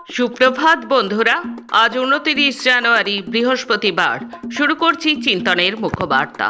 সুপ্রভাত বন্ধুরা। আজ 29 জানুয়ারি বৃহস্পতিবার। শুরু করছি চিন্তনের মুখ্যবার্তা।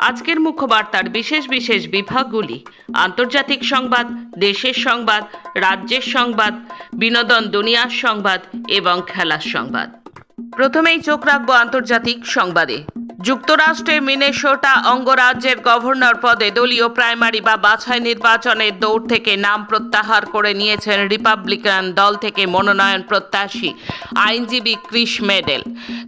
আজকের মুখ্যবার্তার বিশেষ বিশেষ বিভাগগুলি: আন্তর্জাতিক সংবাদ, দেশের সংবাদ, রাজ্যের সংবাদ, বিনোদন দুনিয়ার সংবাদ এবং খেলার সংবাদ। প্রথমেই চোখ রাখবো আন্তর্জাতিক সংবাদে। যুক্তরাষ্ট্রের মিনেসোটা অঙ্গরাজ্যের গভর্নর পদে দলীয় প্রাইমারি বা বাছাই নির্বাচনের দৌড় থেকে নাম প্রত্যাহার করে নিয়েছেন রিপাবলিকান দল থেকে মনোনয়ন প্রত্যাশী আইনজীবী ক্রিস মেডেল।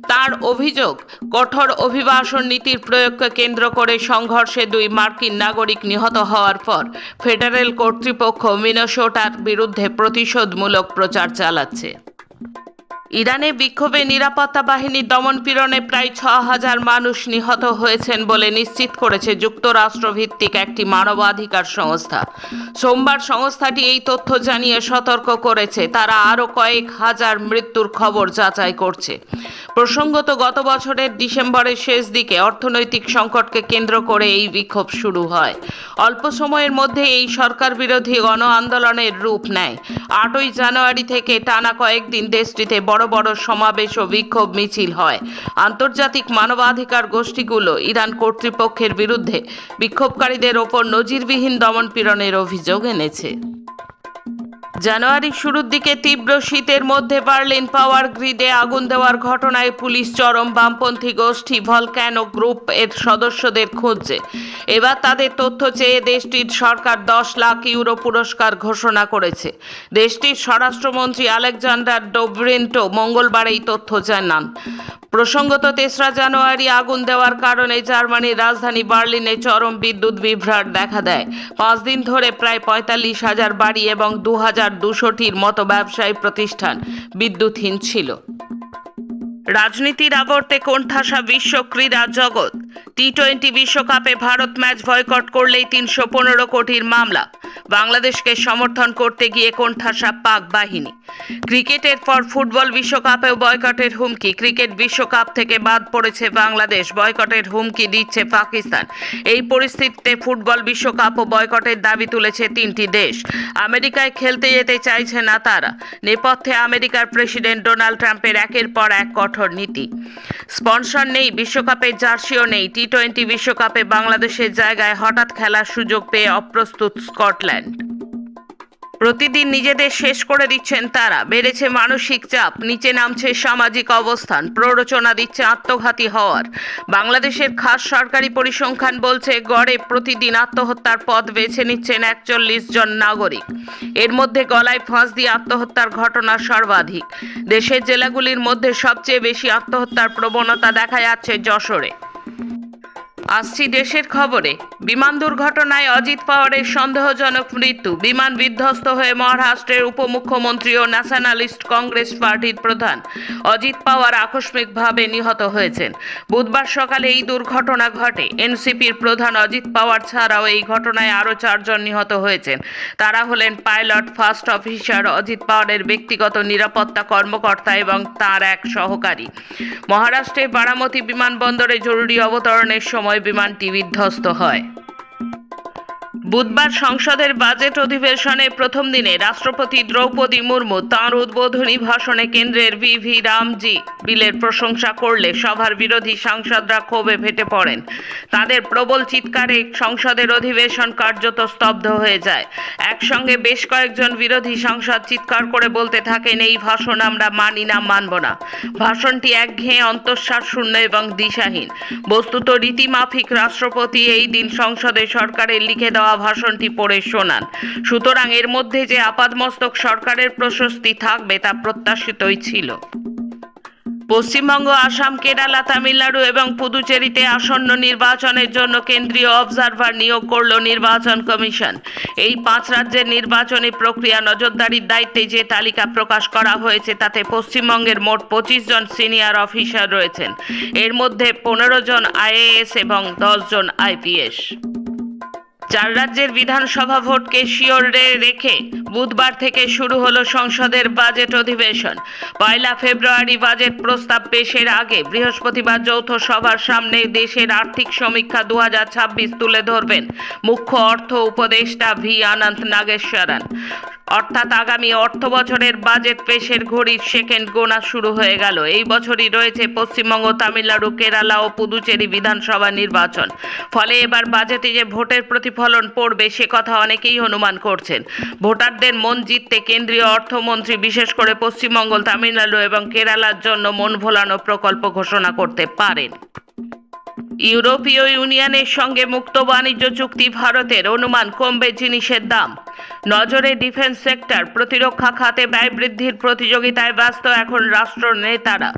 তার অভিযোগ, কঠোর অভিবাসন নীতির প্রয়োগকে কেন্দ্র করে সংঘর্ষে 2 মার্কিন নাগরিক নিহত হওয়ার পর ফেডারেল কর্তৃপক্ষ মিনেসোটার বিরুদ্ধে প্রতিশোধমূলক প্রচার চালাচ্ছে। ইরানে বিক্ষোভে নিরাপত্তা বাহিনীর দমনপীড়নে প্রায় 6000 মানুষ নিহত হয়েছেন বলে নিশ্চিত করেছে যুক্তরাষ্ট্রভিত্তিক একটি মানবাধিকার সংস্থা। সোমবার সংস্থাটি এই তথ্য জানিয়ে সতর্ক করেছে তারা আরও কয়েক হাজার মৃত্যুর খবর যাচাই করছে। প্রসঙ্গত, গত বছরের ডিসেম্বরের শেষ দিকে অর্থনৈতিক সংকটকে কেন্দ্র করে এই বিক্ষোভ শুরু হয়। অল্প সময়ের মধ্যে এই সরকার বিরোধী গণ আন্দোলনের রূপ নেয়। 8ই জানুয়ারি থেকে টানা কয়েকদিন দেশটিতে বড় বড় সমাবেশ ও বিক্ষোভ মিছিল হয়। আন্তর্জাতিক মানবাধিকার গোষ্ঠীগুলো ইরান কর্তৃপক্ষের বিরুদ্ধে বিক্ষোভকারীদের ওপর নজিরবিহীন দমনপীড়নের অভিযোগ এনেছে। জানুয়ারির শুরুর দিকে তীব্র শীতের মধ্যে বার্লিন পাওয়ার গ্রিডে আগুন দেওয়ার ঘটনায় পুলিশ চরম বামপন্থী গোষ্ঠী ভলক্যানো গ্রুপ এর সদস্যদের খুঁজছে। এবার তাদের তথ্য চেয়ে দেশটির সরকার 10 লাখ ইউরো পুরস্কার ঘোষণা করেছে। দেশটির স্বরাষ্ট্রমন্ত্রী আলেকজান্ডার ডোব্রিন্টো মঙ্গলবার এই তথ্য জানান। প্রসঙ্গত, 3রা জানুয়ারি আগুন দেওয়ার কারণে জার্মানির রাজধানী বার্লিনে চরম বিদ্যুৎ বিভ্রাট দেখা দেয়। 5 দিন ধরে প্রায় 45,000 বাড়ি এবং 2200টির মতো ব্যবসায়ী প্রতিষ্ঠান বিদ্যুৎহীন ছিল। রাজনীতির আবর্তে কোণঠাসা বিশ্ব ক্রীড়া জগৎ। টি-20 বিশ্বকাপে ভারত ম্যাচ বয়কট করলেই 315 কোটির মামলা। বাংলাদেশকে সমর্থন করতে গিয়ে কোণঠাসা পাক বাহিনী। ক্রিকেটের পর ফুটবল বিশ্বকাপেও বয়কটের হুমকি। ক্রিকেট বিশ্বকাপ থেকে বাদ পড়েছে বাংলাদেশ, বয়কটের হুমকি দিচ্ছে পাকিস্তান। এই পরিস্থিতিতে ফুটবল বিশ্বকাপও বয়কটের দাবি তুলেছে 3টি দেশ। আমেরিকায় খেলতে যেতে চাইছে না তারা। নেপথ্যে আমেরিকার প্রেসিডেন্ট ডোনাল্ড ট্রাম্পের একের পর এক কঠোর নীতি। স্পন্সর নেই, বিশ্বকাপের জার্সিও নেই। টি-20 বিশ্বকাপে বাংলাদেশের জায়গায় হঠাৎ খেলার সুযোগ পেয়ে অপ্রস্তুত স্কটল্যান্ড। প্রতিদিন নিজেদের শেষ করে দিচ্ছেন তারা। বেড়েছে মানসিক চাপ, নিচে নামছে সামাজিক অবস্থান, প্ররোচনা দিচ্ছে আত্মঘাতী হওয়ার। বাংলাদেশের খাস সরকারি পরিসংখ্যান বলছে গড়ে প্রতিদিন আত্মহত্যার পথ বেছে নিচ্ছেন 41 জন নাগরিক। এর মধ্যে গলায় ফাঁস দিয়ে আত্মহত্যার ঘটনা সর্বাধিক। দেশের জেলাগুলির মধ্যে সবচেয়ে বেশি আত্মহত্যার প্রবণতা দেখা যাচ্ছে যশোরে। আসছি দেশের খবরে। বিমান দুর্ঘটনায় অজিত পাওয়ারের সন্দেহজনক মৃত্যু। বিমান বিধ্বস্ত হয়ে মহারাষ্ট্রের উপমুখ্যমন্ত্রী ও ন্যাশনালিস্ট কংগ্রেস পার্টির প্রধান অজিত পাওয়ার আকস্মিকভাবে নিহত হয়েছেন। বুধবার সকালে এই দুর্ঘটনা ঘটে। এনসিপির প্রধান অজিত পাওয়ার ছাড়াও এই ঘটনায় আরও 4 জন নিহত হয়েছেন। তারা হলেন পাইলট ফার্স্ট অফিসার, অজিত পাওয়ারের ব্যক্তিগত নিরাপত্তা কর্মকর্তা এবং তার এক সহকারী। মহারাষ্ট্রের বারামতি বিমানবন্দরে জরুরি অবতরণের সময় বিমানটি বিধ্বস্ত হয়। বুধবার সংসদের বাজেট অধিবেশনের প্রথম দিনে রাষ্ট্রপতি দ্রৌপদী মুর্মু তাঁর উদ্বোধনী ভাষণে কেন্দ্রের ভিভি রামজি বিলের প্রশংসা করলে সভার বিরোধী সাংসদরা ক্ষোভে ফেটে পড়েন। তাদের প্রবল চিৎকারে সংসদের অধিবেশন কার্যত স্তব্ধ হয়ে যায়। একসঙ্গে বেশ কয়েকজন বিরোধী সাংসদ চিৎকার করে বলতে থাকেন, এই ভাষণ আমরা মানি না, মানব না। ভাষণটি একঘেয়ে, অন্তঃসার শূন্য এবং দিশাহীন। বস্তুত রীতিমাফিক রাষ্ট্রপতি এই দিন সংসদে সরকারের লিখে দেওয়া ভাষণটি পড়ে শোনান। সুতরাং এর মধ্যে যে আপাদমস্তক সরকারের প্রশস্তি থাকবে তা প্রত্যাশিতই ছিল। পশ্চিমবঙ্গ, আসাম, কেরালা, তামিলনাড়ু এবং পুদুচেরিতে আসন্ন নির্বাচনের জন্য কেন্দ্রীয় অবজারভার নিয়োগ করল নির্বাচন কমিশন। এই 5 রাজ্যের নির্বাচনী প্রক্রিয়া নজরদারির দায়িত্বে যে তালিকা প্রকাশ করা হয়েছে তাতে পশ্চিমবঙ্গের মোট 25 জন সিনিয়র অফিসার রয়েছেন। এর মধ্যে 15 জন আইএএস এবং 10 জন আইপিএস। চার রাজ্যের বিধানসভা ভোটকে শিওরে রেখে বুধবার থেকে শুরু হলো সংসদের বাজেট অধিবেশন। 1 ফেব্রুয়ারি বাজেট প্রস্তাব পেশের আগে বৃহস্পতিবার যৌথ সভার সামনে দেশের আর্থিক সমীক্ষা 2026 তুলে ধরবেন মুখ্য অর্থ উপদেষ্টা ভি অনন্ত নাগেশ্বরন। অর্থাৎ আগামী অর্থ বছরের বাজেট পেশের ঘড়ির সেকেন্ড গোনা শুরু হয়ে গেল। এই বছরই রয়েছে পশ্চিমবঙ্গ, তামিলনাড়ু, কেরালা ও পুদুচেরি বিধানসভা নির্বাচন। ফলে এবার বাজেটে যে ভোটের প্রতিফলন পড়বে সে কথা অনেকেই অনুমান করছেন। ভোটারদের মন জিততে কেন্দ্রীয় অর্থমন্ত্রী বিশেষ করে পশ্চিমবঙ্গ, তামিলনাড়ু এবং কেরালার জন্য মন ভোলানো প্রকল্প ঘোষণা করতে পারেন। ইউরোপীয় ইউনিয়নের সঙ্গে মুক্ত বাণিজ্য চুক্তি ভারতের, অনুমান কমবে জিনিসের দাম। নজরে ডিফেন্স সেক্টর, প্রতিরক্ষা খাতে ব্যয় বৃদ্ধির প্রতিযোগিতায় ব্যস্ত এখন রাষ্ট্র নেতারা।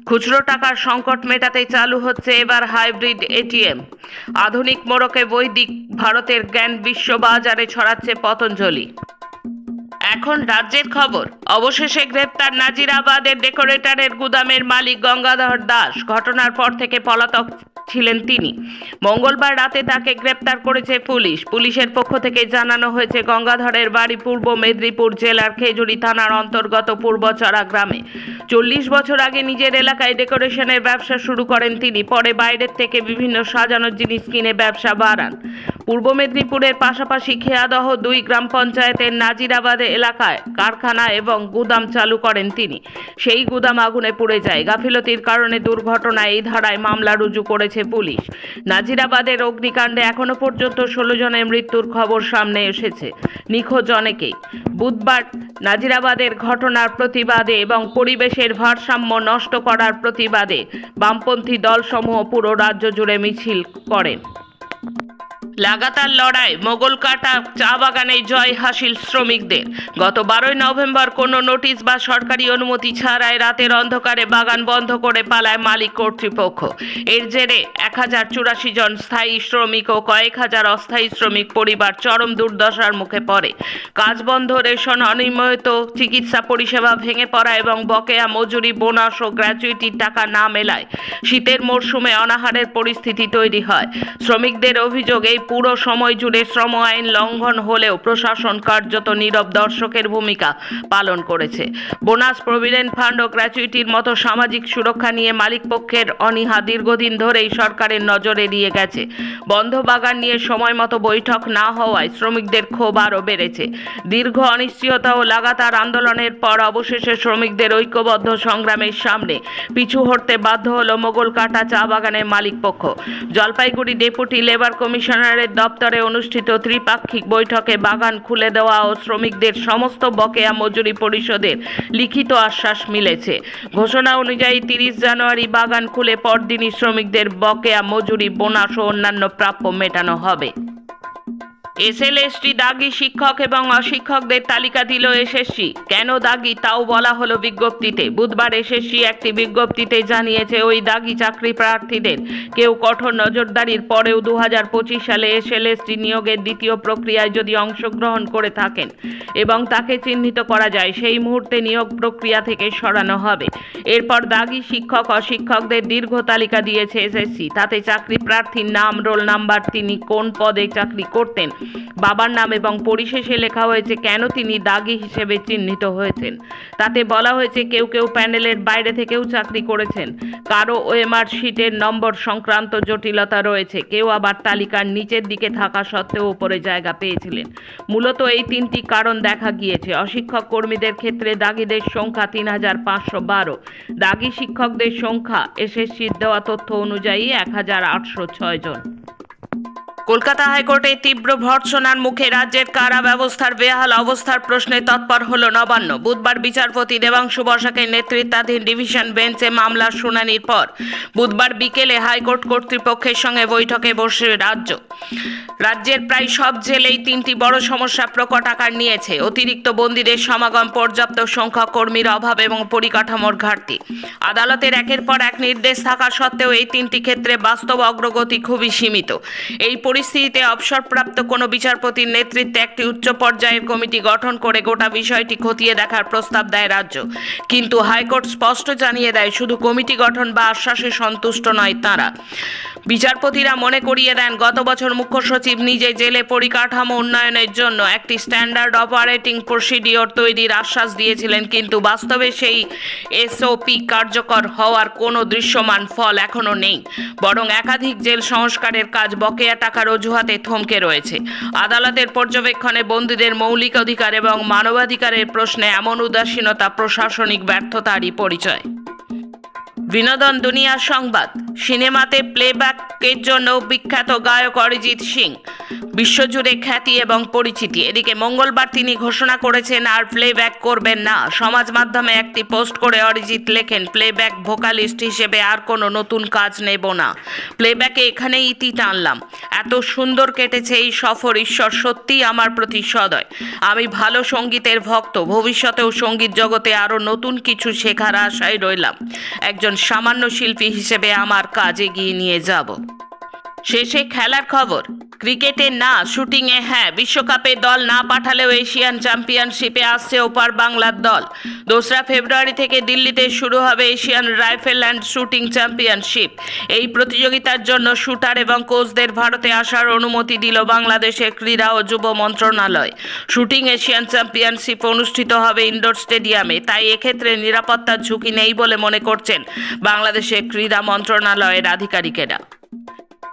খুচরো টাকার সংকট মেটাতে চালু হচ্ছে এবার হাইব্রিড এটিএম। আধুনিক মোড়কে বৈদিক ভারতের জ্ঞান বিশ্ববাজারে ছড়াচ্ছে পতঞ্জলি। এখন রাজ্যের খবর। অবশেষে গ্রেপ্তার নাজিরাবাদের ডেকোরেটরের গুদামের মালিক গঙ্গাধর দাস। ঘটনার পর থেকে পলাতক ছিলেন তিনি। মঙ্গলবার রাতে তাকে গ্রেপ্তার করেছে পুলিশ। পুলিশের পক্ষ থেকে জানানো হয়েছে গঙ্গাধরের বাড়ি পূর্ব মেদিনীপুর জেলার খেজুরি থানার অন্তর্গত পূর্বচড়া গ্রামে। 40 বছর আগে নিজের এলাকায় ডেকোরেশনের ব্যবসা শুরু করেন তিনি। পরে বাইরের থেকে বিভিন্ন সাজানোর জিনিস কিনে ব্যবসা বাড়ান। পূর্ব মেদিনীপুরের পাশাপাশি খেয়াদহ 2 গ্রাম পঞ্চায়েতের নাজিরাবাদে এলাকায় কারখানা এবং গুদাম চালু করেন তিনি। সেই গুদাম আগুনে পুড়ে যায়। গাফিলতির কারণে দুর্ঘটনায় এই ধারায় মামলা রুজু করেছে পুলিশ। নাজিরাবাদের অগ্নিকাণ্ডে এখনো পর্যন্ত 16 জনের মৃত্যুর খবর সামনে এসেছে। নিখোঁজ অনেকেই। বুধবার নাজিরাবাদের ঘটনার প্রতিবাদে এবং পরিবেশের ভারসাম্য নষ্ট করার প্রতিবাদে বামপন্থী দলসমূহ পুরো রাজ্য জুড়ে মিছিল করেন। লাগাতার লড়াই, মোগলকাটা চা বাগানে জয় হাসিল শ্রমিকদের। গত 12 নভেম্বর কোনো নোটিশ বা সরকারি অনুমতি ছাড়াই রাতের অন্ধকারে বাগান বন্ধ করে পালায় মালিক কর্তৃপক্ষ। এর জেরে 1084 জন স্থায়ী শ্রমিক ও কয়েক হাজার অস্থায়ী শ্রমিক পরিবার চরম দুর্দশার মুখে পড়ে। কাজ বন্ধ, রেশন অনিয়মিত, চিকিৎসা পরিষেবা ভেঙে পড়া এবং বকেয়া মজুরি, বোনাস ও গ্র্যাচুইটির টাকা না মেলায় শীতের মরশুমে অনাহারের পরিস্থিতি তৈরি হয়। শ্রমিকদের অভিযোগ, এই পুরো সময় জুড়ে শ্রম আইন লঙ্ঘন হলেও প্রশাসন কার্যত নীরব দর্শকের ভূমিকা পালন করেছে। বোনাস, প্রভিডেন্ট ফান্ড ও গ্র্যাচুইটির মতো সামাজিক সুরক্ষা নিয়ে মালিকপক্ষের অনীহা দীর্ঘদিন ধরেই সরকারের নজর এড়িয়ে গেছে। বন্ধ বাগান নিয়ে সময় মতো বৈঠক না হওয়ায় শ্রমিকদের ক্ষোভ আরও বেড়েছে। দীর্ঘ অনিশ্চয়তা ও লাগাতার আন্দোলনের পর অবশেষে শ্রমিকদের ঐক্যবদ্ধ সংগ্রামের সামনে পিছু হটতে বাধ্য হলো মোগলকাটা চা বাগানের মালিকপক্ষ। জলপাইগুড়ি ডেপুটি লেবার কমিশনার দপ্তরে অনুষ্ঠিত ত্রিপাক্ষিক বৈঠকে বাগান খুলে দেওয়া ও শ্রমিকদের সমস্ত বকেয়া মজুরি পরিশোধের লিখিত আশ্বাস মিলেছে। ঘোষণা অনুযায়ী 30 জানুয়ারি বাগান খুলে পরদিনই শ্রমিকদের বকেয়া মজুরি, বোনাস ও অন্যান্য প্রাপ্য মেটানো হবে। এসএলএসটি দাগি শিক্ষক এবং অশিক্ষকদের তালিকা দিল এসএসসি। কেন দাগি তাও বলা হলো বিজ্ঞপ্তিতে। বুধবার এসএসসি একটি বিজ্ঞপ্তিতে জানিয়েছে ওই দাগি চাকরি প্রার্থীদের কেউ কঠোর নজরদারির পরেও 2025 সালে এসএলএসটি নিয়োগের দ্বিতীয় প্রক্রিয়ায় যদি অংশগ্রহণ করে থাকেন এবং তাকে চিহ্নিত করা যায়, সেই মুহূর্তে নিয়োগ প্রক্রিয়া থেকে সরানো হবে। এরপর দাগি শিক্ষক অশিক্ষকদের দীর্ঘ তালিকা দিয়েছে এসএসসি। তাতে চাকরি প্রার্থীর নাম, রোল নাম্বার, তিনি কোন পদে চাকরি করতেন, বাবার নাম এবং পরিশেষে লেখা হয়েছে কেন তিনি দাগি হিসেবে চিহ্নিত হয়েছেন। তাতে বলা হয়েছে কেউ কেউ প্যানেলের বাইরে থেকেও চাকরি করেছেন, কারো ওএমআর শিটের নম্বর সংক্রান্ত জটিলতা রয়েছে, কেউ আবার তালিকার নিচের দিকে থাকা সত্ত্বেও উপরে জায়গা পেয়েছিলেন। মূলত এই 3টি কারণ দেখা গিয়েছে। অশিক্ষক কর্মীদের ক্ষেত্রে দাগিদের সংখ্যা 3512, দাগি শিক্ষকদের সংখ্যা এসএসসির দেওয়া তথ্য অনুযায়ী 1806 জন। কলকাতা হাইকোর্টে তীব্র ভর্ৎসনার মুখে রাজ্যের কারা ব্যবস্থার বেহাল অবস্থার প্রশ্নে তৎপর হলো নবান্ন। বুধবার বিচারপতি দেবাংশু বসাকের নেতৃত্বাধীন ডিভিশন বেঞ্চে মামলার শুনানির পর বুধবার বিকেলে হাইকোর্ট কর্তৃপক্ষের সঙ্গে বৈঠকে বসে রাজ্যের প্রায় সব জেলেই 3টি বড় সমস্যা প্রকট আকার নিয়েছে। অতিরিক্ত বন্দীদের সমাগম, পর্যাপ্ত সংখ্যক কর্মীর অভাব এবং পরিকাঠামোর ঘাটতি। আদালতের একের পর এক নির্দেশ থাকা সত্ত্বেও এই 3টি ক্ষেত্রে বাস্তব অগ্রগতি খুবই সীমিত। এই পরিস্থিতিতে অবসরপ্রাপ্ত কোনো বিচারপতির নেতৃত্বে একটি উচ্চ পর্যায়ের কমিটি গঠন করে গোটা বিষয়টি খতিয়ে দেখার প্রস্তাব দেয় রাজ্য। কিন্তু হাইকোর্ট স্পষ্ট জানিয়ে দেয়, শুধু কমিটি গঠন বা আশ্বাসে সন্তুষ্ট নয় তারা। বিচারপতিরা মনে করিয়ে দেন, গত বছর মুখ্য সচিব নিজে জেলে পরিকাঠামো উন্নয়নের জন্য একটি স্ট্যান্ডার্ড অপারেটিং প্রসিডিওর তৈরির আশ্বাস দিয়েছিলেন, কিন্তু বাস্তবে সেই এসওপি কার্যকর হওয়ার কোনো দৃশ্যমান ফল এখনও নেই। বরং একাধিক জেল সংস্কারের কাজ বকেয়া টাকার অজুহাতে থমকে রয়েছে। আদালতের পর্যবেক্ষণে বন্দীদের মৌলিক অধিকার এবং মানবাধিকারের প্রশ্নে এমন উদাসীনতা প্রশাসনিক ব্যর্থতারই পরিচয়। বিনোদন দুনিয়ার সংবাদ। সিনেমাতে প্লেব্যাকের জন্য বিখ্যাত গায়ক অরিজিৎ সিং বিশ্বজুড়ে খ্যাতি এবং পরিচিতি। এদিকে মঙ্গলবার তিনি ঘোষণা করেছেন আর প্লেব্যাক করবেন না। সমাজ মাধ্যমে একটি পোস্ট করে অরিজিৎ লেখেন, প্লেব্যাক ভোকালিস্ট হিসেবে আর কোনো নতুন কাজ নেব না। প্লেব্যাকে এখানেই ইতি টানলাম। এত সুন্দর কেটেছে এই সফর, ঈশ্বর সত্যিই আমার প্রতি সদয়। আমি ভালো সঙ্গীতের ভক্ত, ভবিষ্যতেও সঙ্গীত জগতে আরও নতুন কিছু শেখার আশায় রইলাম। একজন সামান্য শিল্পী হিসেবে আমার কাজ এগিয়ে নিয়ে যাব। শেষে খেলার খবর। ক্রিকেটে না, শুটিংয়ে হ্যাঁ। বিশ্বকাপে দল না পাঠালেও এশিয়ান চ্যাম্পিয়নশিপে আসছে ওপার বাংলার দল। 2রা ফেব্রুয়ারি থেকে দিল্লিতে শুরু হবে Asian rifle and shooting championship. এই প্রতিযোগিতার জন্য শুটার এবং কোচদের ভারতে আসার অনুমতি দিল বাংলাদেশের ক্রীড়া ও যুব মন্ত্রণালয়। শুটিং এশিয়ান চ্যাম্পিয়নশিপ অনুষ্ঠিত হবে ইনডোর স্টেডিয়ামে, তাই এক্ষেত্রে নিরাপত্তার ঝুঁকি নেই বলে মনে করছেন বাংলাদেশের ক্রীড়া মন্ত্রণালয়ের আধিকারিকেরা।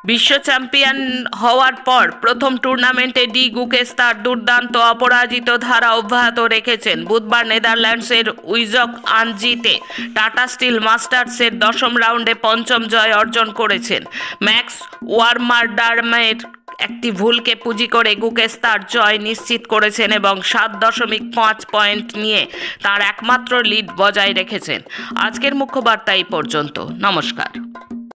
বিশ্ব চ্যাম্পিয়ন হওয়ার পর প্রথম টুর্নামেন্টে ডি গুকেশ তার দুর্দান্ত অপরাজিত ধারা অব্যাহত রেখেছেন। বুধবার নেদারল্যান্ডসের উইজক আনজিতে টাটা স্টিল মাস্টার্সের 10ম রাউন্ডে 5ম জয় অর্জন করেছেন। ম্যাক্স ওয়ার্মারডার্মের একটি ভুলকে পুঁজি করে গুকেশ তার জয় নিশ্চিত করেছেন এবং 7.5 পয়েন্ট নিয়ে তার একমাত্র লিড বজায় রেখেছেন। আজকের মুখ্য বার্তা এই পর্যন্ত। নমস্কার।